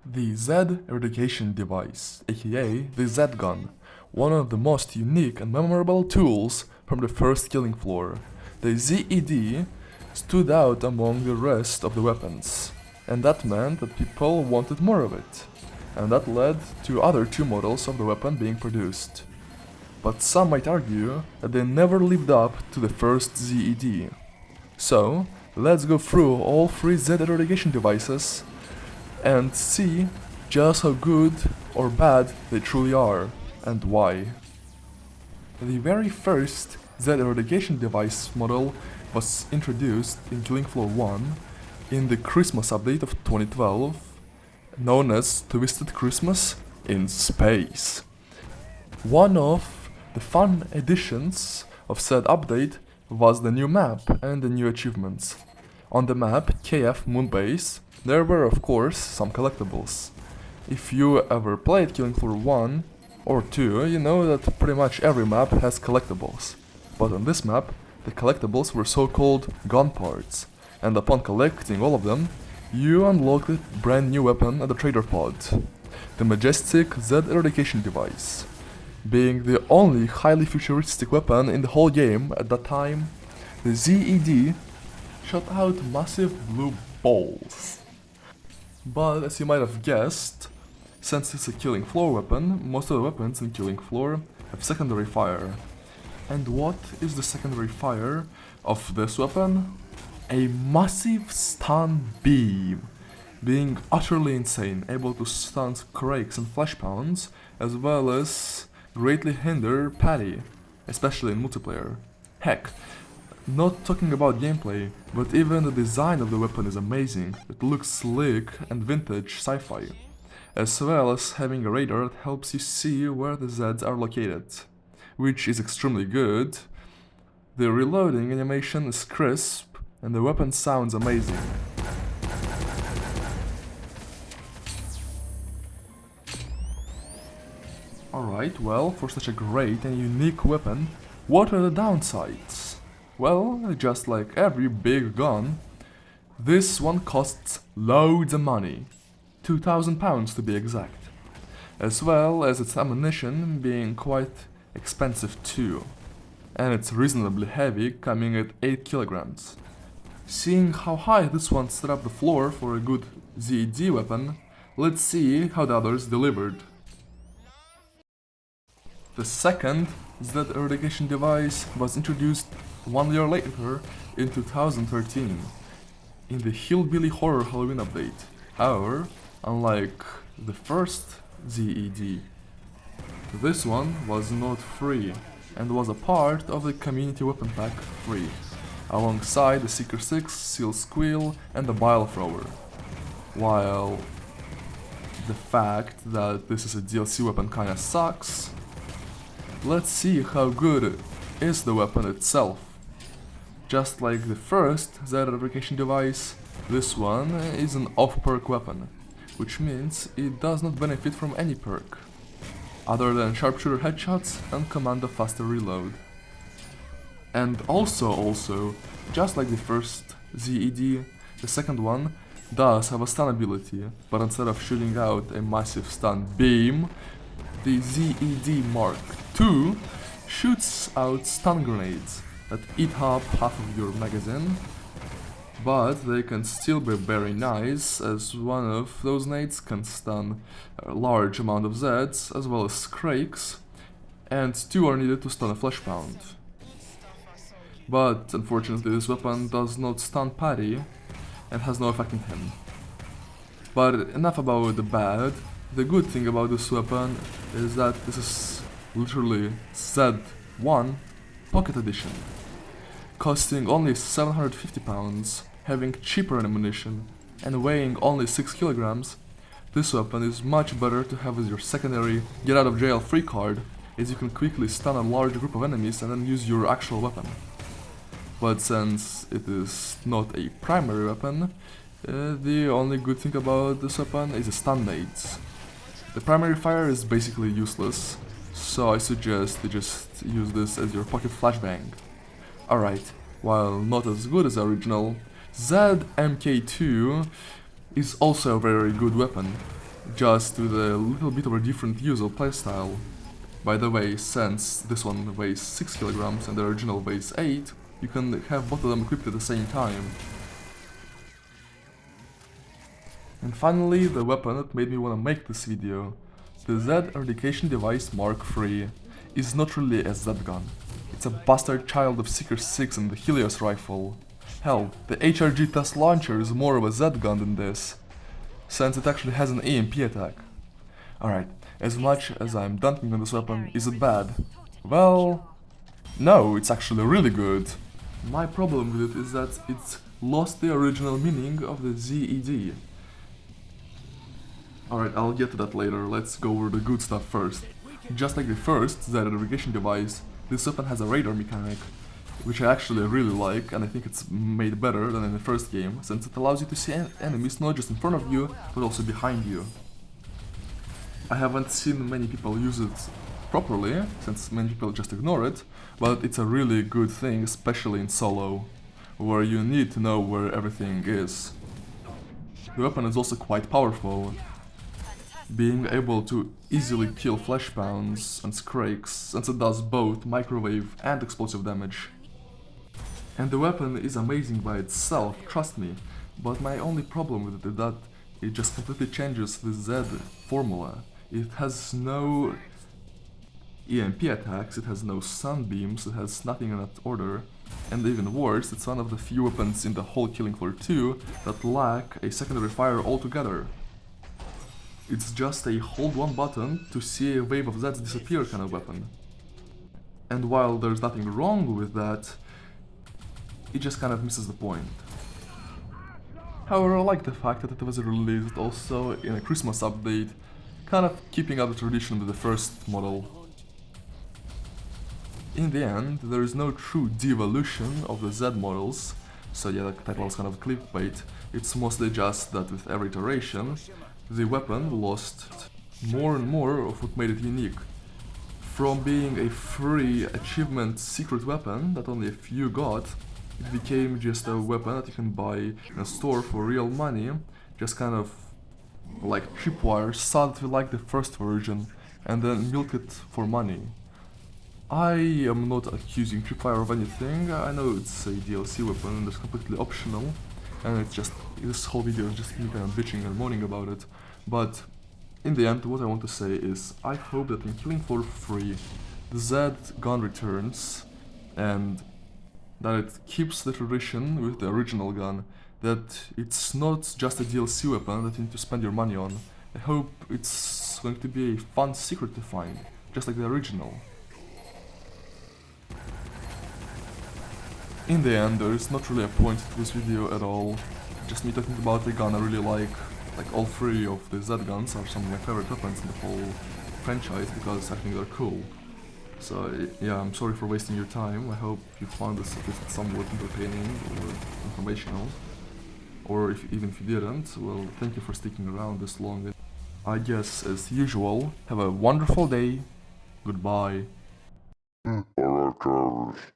The Z eradication device, aka the Z gun, one of the most unique and memorable tools from the first killing floor. The Z.E.D stood out among the rest of the weapons, and that meant that people wanted more of it, and that led to other two models of the weapon being produced. But some might argue that they never lived up to the first Z.E.D. So, let's go through all three Z eradication devices and see just how good or bad they truly are, and why. The very first Z eradication device model was introduced in Killing Floor 1 in the Christmas update of 2012, known as Twisted Christmas in Space. One of the fun additions of said update was the new map and the new achievements. On the map KF Moonbase, there were of course some collectibles. If you ever played Killing Floor 1 or 2, you know that pretty much every map has collectibles. But on this map, the collectibles were so-called gun parts, and upon collecting all of them, you unlocked a brand new weapon at the trader pod, the majestic Z eradication device. Being the only highly futuristic weapon in the whole game at that time, the Z.E.D shot out massive blue balls. But as you might have guessed, since it's a Killing Floor weapon, most of the weapons in Killing Floor have secondary fire. And what is the secondary fire of this weapon? A massive stun beam, being utterly insane, able to stun Crakes and Flesh Pounds, as well as greatly hinder Patty, especially in multiplayer. Heck, not talking about gameplay, but even the design of the weapon is amazing. It looks slick and vintage sci-fi, as well as having a radar that helps you see where the Zeds are located, which is extremely good. The reloading animation is crisp, and the weapon sounds amazing. Alright, well, for such a great and unique weapon, what are the downsides? Well, just like every big gun, this one costs loads of money, £2,000 to be exact, as well as its ammunition being quite expensive too, and it's reasonably heavy, coming at 8 kilograms. Seeing how high this one set up the floor for a good Z.E.D weapon, let's see how the others delivered. The second Z eradication device was introduced 1 year later in 2013 in the Hillbilly Horror Halloween update. However, unlike the first Z.E.D, this one was not free and was a part of the Community Weapon Pack 3, alongside the Seeker 6, Seal Squeal and the Bile Thrower. While the fact that this is a DLC weapon kinda sucks, let's see how good is the weapon itself. Just like the first Z eradication device, this one is an off-perk weapon, which means it does not benefit from any perk, other than sharpshooter headshots and commando faster reload. And also, just like the first Z.E.D, the second one does have a stun ability, but instead of shooting out a massive stun beam, the Z.E.D Mark II shoots out stun grenades that eat up half of your magazine, but they can still be very nice, as one of those nades can stun a large amount of Zeds as well as Crakes, and 2 are needed to stun a Flesh Pound. But unfortunately this weapon does not stun Patty and has no effect on him. But enough about the bad. The good thing about this weapon is that this is literally Z1 Pocket Edition, costing only £750, having cheaper ammunition, and weighing only 6 kilograms. This weapon is much better to have as your secondary get out of jail free card, as you can quickly stun a large group of enemies and then use your actual weapon. But since it is not a primary weapon, the only good thing about this weapon is the stun nades. The primary fire is basically useless, so I suggest you just use this as your pocket flashbang. Alright, while not as good as the original, Z-MK2 is also a very good weapon, just with a little bit of a different user playstyle. By the way, since this one weighs 6 kilograms and the original weighs 8, you can have both of them equipped at the same time. And finally, the weapon that made me want to make this video. The Z Eradication Device Mark III is not really a Z gun. It's a bastard child of Seeker 6 and the Helios rifle. Hell, the HRG test launcher is more of a Z gun than this, since it actually has an EMP attack. Alright, as much as I'm dunking on this weapon, is it bad? Well, no, it's actually really good. My problem with it is that it's lost the original meaning of the Z.E.D. Alright, I'll get to that later, let's go over the good stuff first. Just like the first Z Eradication device, this weapon has a radar mechanic, which I actually really like, and I think it's made better than in the first game, since it allows you to see enemies not just in front of you, but also behind you. I haven't seen many people use it properly, since many people just ignore it, but it's a really good thing, especially in solo, where you need to know where everything is. The weapon is also quite powerful, being able to easily kill flesh pounds and scrakes, since it does both microwave and explosive damage. And the weapon is amazing by itself, trust me, but my only problem with it is that it just completely changes the Z formula. It has no EMP attacks, it has no sunbeams, it has nothing in that order, and even worse, it's one of the few weapons in the whole Killing Floor 2 that lack a secondary fire altogether. It's just a hold one button to see a wave of Zeds disappear kind of weapon. And while there's nothing wrong with that, it just kind of misses the point. However, I like the fact that it was released also in a Christmas update, kind of keeping up the tradition with the first model. In the end, there is no true devolution of the Z models, so yeah, the title is kind of clickbait. It's mostly just that with every iteration, the weapon lost more and more of what made it unique. From being a free achievement secret weapon that only a few got, it became just a weapon that you can buy in a store for real money, just kind of like Tripwire saw that we liked the first version and then milk it for money. I am not accusing Tripwire of anything, I know it's a DLC weapon and it's completely optional, and it's just, this whole video is just me kind of bitching and moaning about it, but in the end what I want to say is I hope that in Killing Floor 3 the Z gun returns and that it keeps the tradition with the original gun, that it's not just a DLC weapon that you need to spend your money on. I hope it's going to be a fun secret to find, just like the original. In the end, there is not really a point to this video at all, just me talking about the gun I really like all three of the Z guns are some of my favorite weapons in the whole franchise because I think they're cool. So yeah, I'm sorry for wasting your time, I hope you found this at least somewhat entertaining or informational. Or even if you didn't, well, thank you for sticking around this long. I guess, as usual, have a wonderful day, goodbye. Alright, Travis.